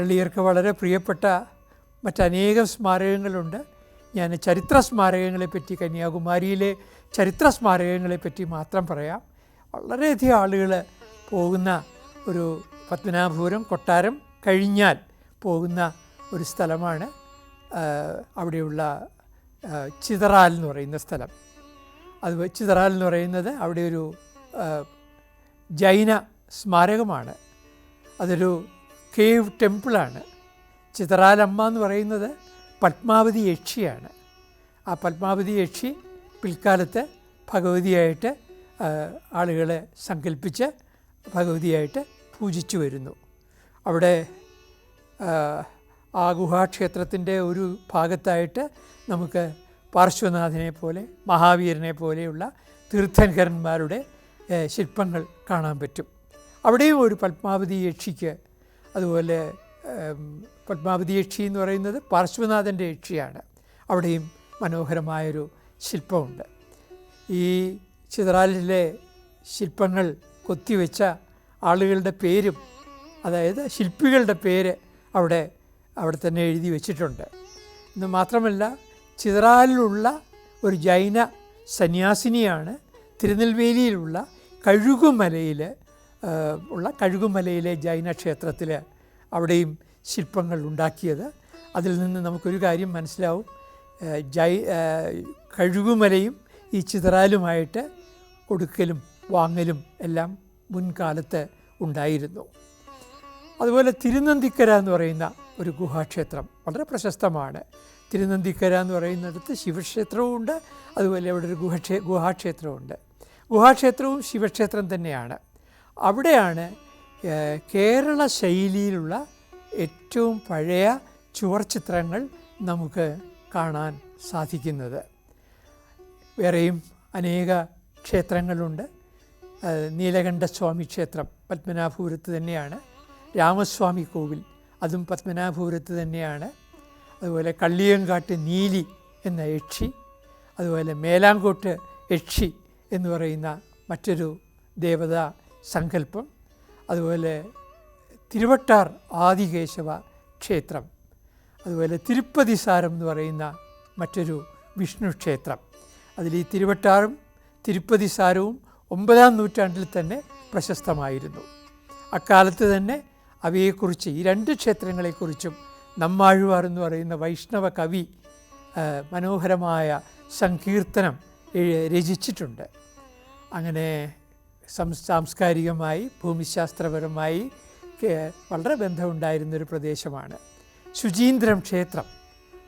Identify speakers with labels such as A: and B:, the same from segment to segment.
A: കേരളീയർക്ക് വളരെ പ്രിയപ്പെട്ട മറ്റനേകം സ്മാരകങ്ങളുണ്ട്. ഞാൻ ചരിത്ര സ്മാരകങ്ങളെപ്പറ്റി, കന്യാകുമാരിയിലെ ചരിത്ര സ്മാരകങ്ങളെപ്പറ്റി മാത്രം പറയാം. വളരെയധികം ആളുകൾ പോകുന്ന ഒരു പത്മനാഭപുരം കൊട്ടാരം കഴിഞ്ഞാൽ പോകുന്ന ഒരു സ്ഥലമാണ് അവിടെയുള്ള ചിതറാൽ എന്ന് പറയുന്ന സ്ഥലം. അത് ചിതറാൽ എന്ന് പറയുന്നത് അവിടെ ഒരു ജൈന സ്മാരകമാണ്. അതൊരു കേവ് ടെമ്പിളാണ്. ചിതറാലമ്മ എന്ന് പറയുന്നത് പത്മാവതി യക്ഷിയാണ്. ആ പത്മാവതി യക്ഷി പിൽക്കാലത്ത് ഭഗവതിയായിട്ട് ആളുകളെ സങ്കല്പിച്ച് ഭഗവതിയായിട്ട് പൂജിച്ചു വരുന്നു. അവിടെ ആ ഗുഹാക്ഷേത്രത്തിൻ്റെ ഒരു ഭാഗത്തായിട്ട് നമുക്ക് പാർശ്വനാഥനെ പോലെ, മഹാവീരനെ പോലെയുള്ള തീർത്ഥങ്കരന്മാരുടെ ശില്പങ്ങൾ കാണാൻ പറ്റും. അവിടെയും ഒരു പത്മാവതി യക്ഷിക്ക്, അതുപോലെ പത്മാവതി യക്ഷി എന്ന് പറയുന്നത് പാർശ്വനാഥൻ്റെ യക്ഷിയാണ്. അവിടെയും മനോഹരമായൊരു ശില്പമുണ്ട്. ഈ ചിതറാലിലെ ശില്പങ്ങൾ കൊത്തിവെച്ച ആളുകളുടെ പേരും, അതായത് ശില്പികളുടെ പേര് അവിടെ തന്നെ എഴുതി വച്ചിട്ടുണ്ട്. എന്ന് മാത്രമല്ല, ചിതറാലിലുള്ള ഒരു ജൈന സന്യാസിനിയാണ് തിരുനെൽവേലിയിലുള്ള കഴുകുമലയിലെ ജൈന ക്ഷേത്രത്തിൽ അവിടെയും ശില്പങ്ങൾ ഉണ്ടാക്കിയത്. അതിൽ നിന്ന് നമുക്കൊരു കാര്യം മനസ്സിലാവും, കഴുകുമലയും ഈ ചിതറാലുമായിട്ട് കൊടുക്കലും വാങ്ങലും എല്ലാം മുൻകാലത്ത് ഉണ്ടായിരുന്നു. അതുപോലെ തിരുനന്ദിക്കര എന്ന് പറയുന്ന ഒരു ഗുഹാക്ഷേത്രം വളരെ പ്രശസ്തമാണ്. തിരുനന്ദിക്കര എന്ന് പറയുന്നിടത്ത് ശിവക്ഷേത്രവും ഉണ്ട്, അതുപോലെ അവിടെ ഒരു ഗുഹാക്ഷേത്രമുണ്ട്. ഗുഹാക്ഷേത്രവും ശിവക്ഷേത്രം തന്നെയാണ്. അവിടെയാണ് കേരള ശൈലിയിലുള്ള ഏറ്റവും പഴയ ചുവർച്ചിത്രങ്ങൾ നമുക്ക് കാണാൻ സാധിക്കുന്നത്. വേറെയും അനേക ക്ഷേത്രങ്ങളുണ്ട്. നീലകണ്ഠസ്വാമി ക്ഷേത്രം പത്മനാഭപുരത്ത് തന്നെയാണ്. രാമസ്വാമി കോവിൽ, അതും പത്മനാഭപുരത്ത് തന്നെയാണ്. അതുപോലെ കള്ളിയങ്കാട്ട് നീലി എന്ന യക്ഷി, അതുപോലെ മേലാങ്കോട്ട് യക്ഷി എന്ന് പറയുന്ന മറ്റൊരു ദേവതാ സങ്കല്പം, അതുപോലെ തിരുവട്ടാർ ആദികേശവ ക്ഷേത്രം, അതുപോലെ തിരുപ്പതിസാരം എന്ന് പറയുന്ന മറ്റൊരു വിഷ്ണു ക്ഷേത്രം. അതിൽ ഈ തിരുവട്ടാറും തിരുപ്പതിസാരവും 9-ാം നൂറ്റാണ്ടിൽ തന്നെ പ്രശസ്തമായിരുന്നു. അക്കാലത്ത് തന്നെ അവയെക്കുറിച്ച്, ഈ രണ്ട് ക്ഷേത്രങ്ങളെക്കുറിച്ചും നമ്മാഴ്വാർ എന്ന് പറയുന്ന വൈഷ്ണവ കവി മനോഹരമായ സങ്കീർത്തനം രചിച്ചിട്ടുണ്ട്. അങ്ങനെ സാംസ്കാരികമായി ഭൂമിശാസ്ത്രപരമായി വളരെ ബന്ധമുണ്ടായിരുന്നൊരു പ്രദേശമാണ്. ശുചീന്ദ്രം ക്ഷേത്രം,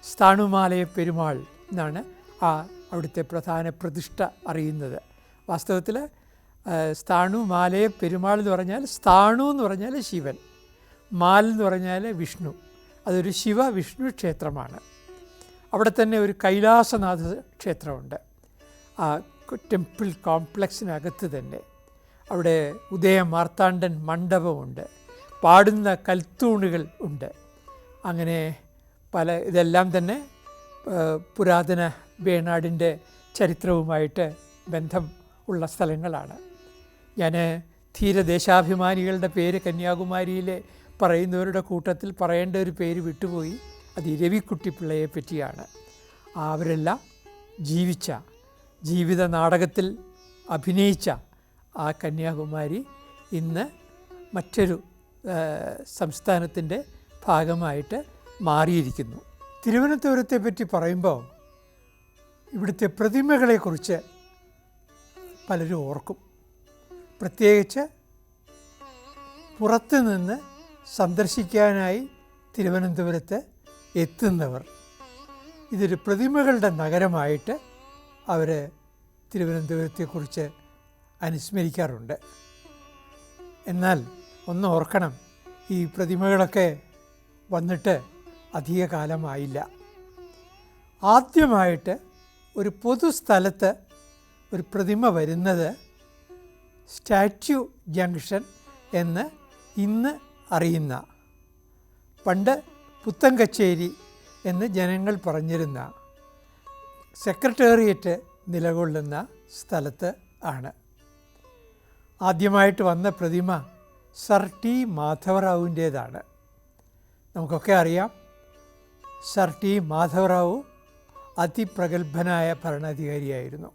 A: സ്ഥാണുമാലയ പെരുമാൾ എന്നാണ് അവിടുത്തെ പ്രധാന പ്രതിഷ്ഠ അറിയുന്നത്. വാസ്തവത്തിൽ സ്ഥാണുമാലയ പെരുമാൾ എന്ന് പറഞ്ഞാൽ, സ്ഥാണു എന്ന് പറഞ്ഞാൽ ശിവൻ, മാൽ എന്ന് പറഞ്ഞാൽ വിഷ്ണു. അതൊരു ശിവ-വിഷ്ണു ക്ഷേത്രമാണ്. അവിടെ തന്നെ ഒരു കൈലാസനാഥ ക്ഷേത്രമുണ്ട്. ആ ടെമ്പിൾ കോംപ്ലക്സിനകത്ത് തന്നെ അവിടെ ഉദയമാർത്താണ്ഡൻ മണ്ഡപമുണ്ട്, പാടുന്ന കൽത്തൂണുകൾ ഉണ്ട്. അങ്ങനെ ഇതെല്ലാം തന്നെ പുരാതന വേണാടിൻ്റെ ചരിത്രവുമായിട്ട് ബന്ധം ഉള്ള സ്ഥലങ്ങളാണ്. ഞാൻ ധീരദേശാഭിമാനികളുടെ പേര് കന്യാകുമാരിയിലെ പറയുന്നവരുടെ കൂട്ടത്തിൽ പറയേണ്ട ഒരു പേര് വിട്ടുപോയി. അത് രവിക്കുട്ടിപ്പിള്ളയെ പറ്റിയാണ്. അവരെല്ലാം ജീവിത നാടകത്തിൽ അഭിനയിച്ച ആ കന്യാകുമാരി ഇന്ന് മറ്റൊരു സംസ്ഥാനത്തിൻ്റെ ഭാഗമായിട്ട് മാറിയിരിക്കുന്നു. തിരുവനന്തപുരത്തെ പറ്റി പറയുമ്പോൾ ഇവിടുത്തെ പ്രതിമകളെക്കുറിച്ച് പലരും ഓർക്കും. പ്രത്യേകിച്ച് പുറത്തു നിന്ന് സന്ദർശിക്കാനായി തിരുവനന്തപുരത്ത് എത്തുന്നവർ ഇതൊരു പ്രതിമകളുടെ നഗരമായിട്ട് അവർ തിരുവനന്തപുരത്തെക്കുറിച്ച് അനുസ്മരിക്കാറുണ്ട്. എന്നാൽ ഒന്ന് ഓർക്കണം, ഈ പ്രതിമകളൊക്കെ വന്നിട്ട് അധിക കാലമായില്ല. ആദ്യമായിട്ട് ഒരു പൊതുസ്ഥലത്ത് ഒരു പ്രതിമ വരുന്നത് സ്റ്റാച്യു ജംഗ്ഷൻ എന്ന് ഇന്ന് അറിയുന്ന, പണ്ട് പുത്തൻ കച്ചേരി എന്ന് ജനങ്ങൾ പറഞ്ഞിരുന്ന സെക്രട്ടേറിയറ്റ് നിലകൊള്ളുന്ന സ്ഥലത്ത് ആണ്. ആദ്യമായിട്ട് വന്ന പ്രതിമ സർ ടി മാധവറാവുവിൻ്റേതാണ്. നമുക്കൊക്കെ അറിയാം, സർ ടി മാധവറാവു അതിപ്രഗത്ഭനായ ഭരണാധികാരിയായിരുന്നു.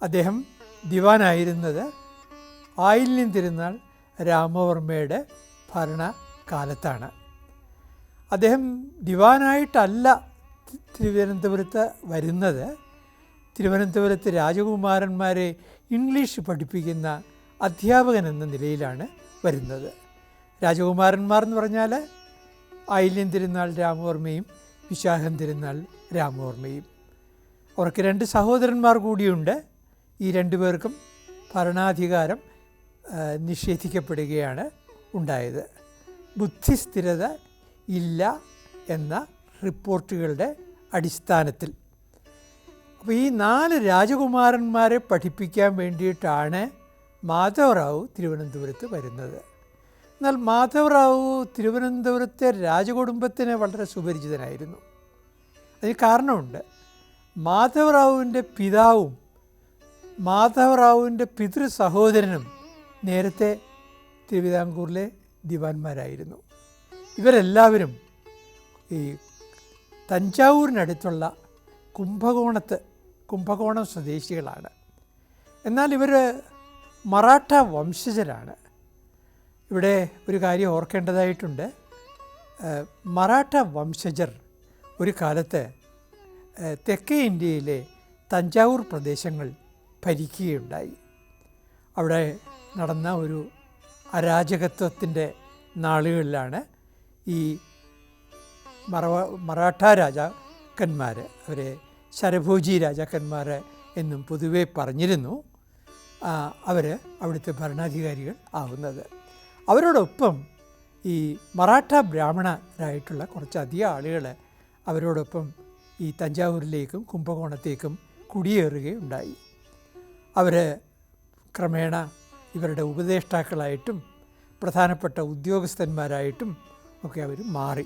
A: അദ്ദേഹം ദിവാനായിരുന്നത് ആയില്യം തിരുനാൾ രാമവർമ്മയുടെ ഭരണകാലത്താണ്. അദ്ദേഹം ദിവാനായിട്ടല്ല തിരുവനന്തപുരത്ത് വരുന്നത്. തിരുവനന്തപുരത്ത് രാജകുമാരന്മാരെ ഇംഗ്ലീഷ് പഠിപ്പിക്കുന്ന അധ്യാപകൻ എന്ന നിലയിലാണ് വരുന്നത്. രാജകുമാരന്മാർ എന്ന് പറഞ്ഞാൽ ആയില്യം തിരുനാൾ രാമവർമ്മയും വിശാഖം തിരുനാൾ രാമവർമ്മയും. അവർക്ക് 2 സഹോദരന്മാർ കൂടിയുണ്ട്. ഈ 2 പേർക്കും ഭരണാധികാരം നിഷേധിക്കപ്പെടുകയാണ് ഉണ്ടായത്. ബുദ്ധിസ്ഥിരത ഇല്ല എന്ന റിപ്പോർട്ടുകളുടെ അടിസ്ഥാനത്തിൽ. അപ്പോൾ ഈ 4 രാജകുമാരന്മാരെ പഠിപ്പിക്കാൻ വേണ്ടിയിട്ടാണ് മാധവറാവു തിരുവനന്തപുരത്ത് വരുന്നത്. എന്നാൽ മാധവറാവു തിരുവനന്തപുരത്തെ രാജകുടുംബത്തിന് വളരെ സുപരിചിതനായിരുന്നു. അതിന് കാരണമുണ്ട്. മാധവറാവുവിൻ്റെ പിതാവും മാധവറാവുവിൻ്റെ പിതൃ സഹോദരനും നേരത്തെ തിരുവിതാംകൂറിലെ ദിവാന്മാരായിരുന്നു. ഇവരെല്ലാവരും ഈ തഞ്ചാവൂരിനടുത്തുള്ള കുംഭകോണം സ്വദേശികളാണ്. എന്നാൽ ഇവർ മറാഠ വംശജരാണ്. ഇവിടെ ഒരു കാര്യം ഓർക്കേണ്ടതായിട്ടുണ്ട്. മറാഠ വംശജർ ഒരു കാലത്ത് തെക്കേ ഇന്ത്യയിലെ തഞ്ചാവൂർ പ്രദേശങ്ങൾ ഭരിക്കുകയുണ്ടായി. അവിടെ നടന്ന ഒരു അരാജകത്വത്തിൻ്റെ നാളുകളിലാണ് ഈ മറാഠ രാജാക്കന്മാർ, അവരെ ശരഭോജി രാജാക്കന്മാർ എന്നും പൊതുവെ പറഞ്ഞിരുന്നു, അവർ അവിടുത്തെ ഭരണാധികാരികൾ ആവുന്നത്. അവരോടൊപ്പം ഈ മറാഠ ബ്രാഹ്മണരായിട്ടുള്ള കുറച്ചധികം ആളുകൾ അവരോടൊപ്പം ഈ തഞ്ചാവൂരിലേക്കും കുംഭകോണത്തേക്കും കുടിയേറുകയുണ്ടായി. അവർ ക്രമേണ ഇവരുടെ ഉപദേഷ്ടാക്കളായിട്ടും പ്രധാനപ്പെട്ട ഉദ്യോഗസ്ഥന്മാരായിട്ടും ഒക്കെ അവർ മാറി.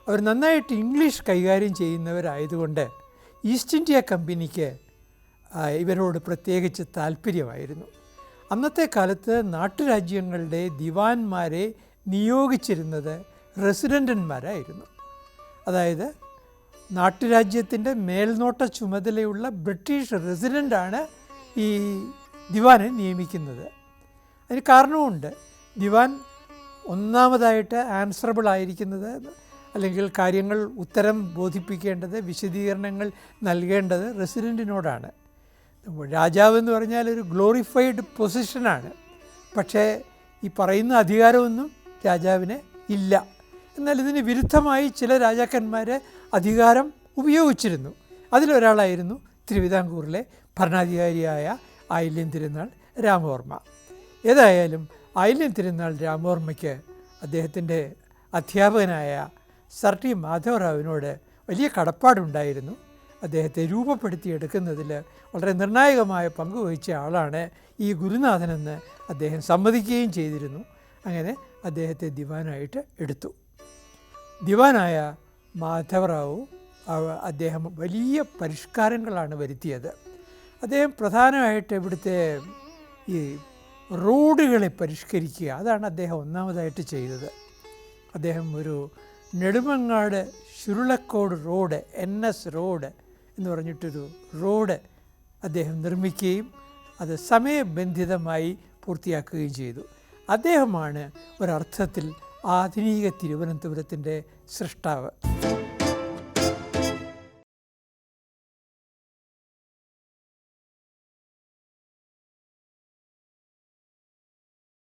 A: അവർ നന്നായിട്ട് ഇംഗ്ലീഷ് കൈകാര്യം ചെയ്യുന്നവരായതുകൊണ്ട് ഈസ്റ്റ് ഇന്ത്യ കമ്പനിക്ക് ഇവരോട് പ്രത്യേകിച്ച് താല്പര്യമായിരുന്നു. അന്നത്തെ കാലത്ത് നാട്ടുരാജ്യങ്ങളുടെ ദിവാന്മാരെ നിയോഗിച്ചിരുന്നത് റെസിഡൻ്റന്മാരായിരുന്നു. അതായത് നാട്ടുരാജ്യത്തിൻ്റെ മേൽനോട്ട ചുമതലയുള്ള ബ്രിട്ടീഷ് റെസിഡൻ്റാണ് ഈ ദിവാനെ നിയമിക്കുന്നത്. അതിന് കാരണവുമുണ്ട്. ദിവാൻ ഒന്നാമതായിട്ട് ആൻസറബിൾ ആയിരിക്കുന്നത്, അല്ലെങ്കിൽ കാര്യങ്ങൾ ഉത്തരം ബോധിപ്പിക്കേണ്ടത്, വിശദീകരണങ്ങൾ നൽകേണ്ടത് റെസിഡൻറ്റിനോടാണ്. രാജാവ് എന്ന് പറഞ്ഞാൽ ഒരു ഗ്ലോറിഫൈഡ് പൊസിഷനാണ്. പക്ഷേ ഈ പറയുന്ന അധികാരമൊന്നും രാജാവിന് ഇല്ല. എന്നാൽ ഇതിന് വിരുദ്ധമായി ചില രാജാക്കന്മാർ അധികാരം ഉപയോഗിച്ചിരുന്നു. അതിലൊരാളായിരുന്നു തിരുവിതാംകൂറിലെ ഭരണാധികാരിയായ ആയില്യം തിരുനാൾ രാമവർമ്മ. ഏതായാലും ആയില്യം തിരുനാൾ രാമവർമ്മയ്ക്ക് അദ്ദേഹത്തിൻ്റെ അധ്യാപകനായ സർ ടി മാധവറാവിനോട് വലിയ കടപ്പാടുണ്ടായിരുന്നു. അദ്ദേഹത്തെ രൂപപ്പെടുത്തിയെടുക്കുന്നതിൽ വളരെ നിർണായകമായ പങ്ക് വഹിച്ച ആളാണ് ഈ ഗുരുനാഥനെന്ന് അദ്ദേഹം സമ്മതിക്കുകയും ചെയ്തിരുന്നു. അങ്ങനെ അദ്ദേഹത്തെ ദിവാനായിട്ട് എടുത്തു. ദിവാനായ മാധവറാവു അദ്ദേഹം വലിയ പരിഷ്കാരങ്ങളാണ് വരുത്തിയത്. അദ്ദേഹം പ്രധാനമായിട്ട് ഇവിടുത്തെ ഈ റോഡുകളെ പരിഷ്കരിക്കുക, അതാണ് അദ്ദേഹം ഒന്നാമതായിട്ട് ചെയ്തത്. അദ്ദേഹം ഒരു നെടുമങ്ങാട് ചുരുളക്കോട് റോഡ്, NS റോഡ് എന്ന് പറഞ്ഞിട്ടൊരു റോഡ് അദ്ദേഹം നിർമ്മിക്കുകയും അത് സമയബന്ധിതമായി പൂർത്തിയാക്കുകയും ചെയ്തു. അദ്ദേഹമാണ് ഒരർത്ഥത്തിൽ ആധുനിക തിരുവനന്തപുരത്തിൻ്റെ സൃഷ്ടാവ്.